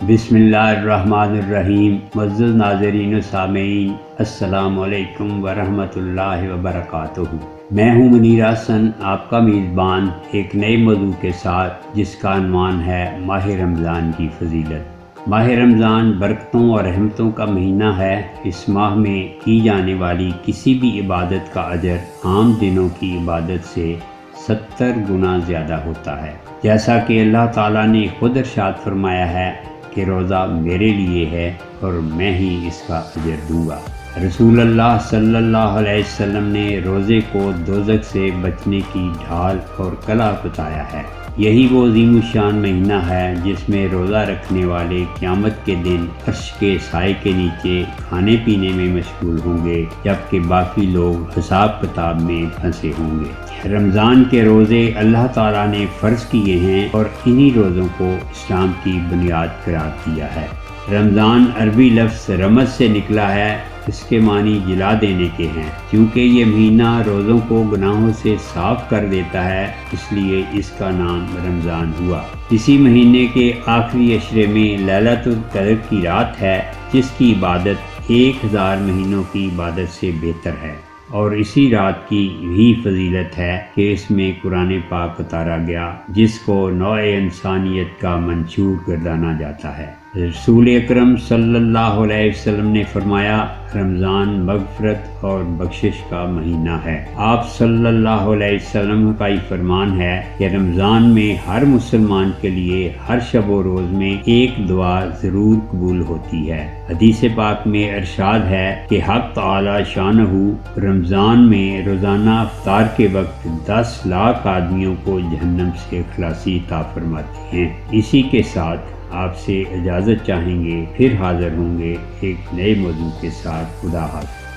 بسم اللہ الرحمن الرحیم۔ معزز ناظرین و سامعین، السلام علیکم ورحمۃ اللہ وبرکاتہ۔ میں ہوں منیر حسن، آپ کا میزبان، ایک نئے موضوع کے ساتھ جس کا عنوان ہے ماہ رمضان کی فضیلت۔ ماہ رمضان برکتوں اور رحمتوں کا مہینہ ہے۔ اس ماہ میں کی جانے والی کسی بھی عبادت کا اجر عام دنوں کی عبادت سے 70 گنا زیادہ ہوتا ہے، جیسا کہ اللہ تعالیٰ نے خود ارشاد فرمایا ہے کہ روزہ میرے لیے ہے اور میں ہی اس کا اجر دوں گا۔ رسول اللہ صلی اللہ علیہ وسلم نے روزے کو دوزخ سے بچنے کی ڈھال اور کلہ بتایا ہے۔ یہی وہ عظیم الشان مہینہ ہے جس میں روزہ رکھنے والے قیامت کے دن عرش کے سائے کے نیچے کھانے پینے میں مشغول ہوں گے، جبکہ باقی لوگ حساب کتاب میں پھنسے ہوں گے۔ رمضان کے روزے اللہ تعالیٰ نے فرض کیے ہیں اور انہی روزوں کو اسلام کی بنیاد قرار دیا ہے۔ رمضان عربی لفظ رمض سے نکلا ہے، اس کے معنی جلا دینے کے ہیں۔ کیونکہ یہ مہینہ روزوں کو گناہوں سے صاف کر دیتا ہے، اس لیے اس کا نام رمضان ہوا۔ اسی مہینے کے آخری عشرے میں لیلۃ القدر کی رات ہے، جس کی عبادت 1000 مہینوں کی عبادت سے بہتر ہے، اور اسی رات کی بھی فضیلت ہے کہ اس میں قرآن پاک اتارا گیا، جس کو نوع انسانیت کا منشور گردانا جاتا ہے۔ رسول اکرم صلی اللہ علیہ وسلم نے فرمایا، رمضان مغفرت اور بخشش کا مہینہ ہے۔ آپ صلی اللہ علیہ وسلم کا یہ فرمان ہے کہ رمضان میں ہر مسلمان کے لیے ہر شب و روز میں ایک دعا ضرور قبول ہوتی ہے۔ حدیث پاک میں ارشاد ہے کہ حق تعالی شانہ رمضان میں روزانہ افطار کے وقت 10 لاکھ آدمیوں کو جہنم سے خلاصی عطا فرماتے ہیں۔ اسی کے ساتھ آپ سے اجازت چاہیں گے، پھر حاضر ہوں گے ایک نئے موضوع کے ساتھ۔ خدا حافظ۔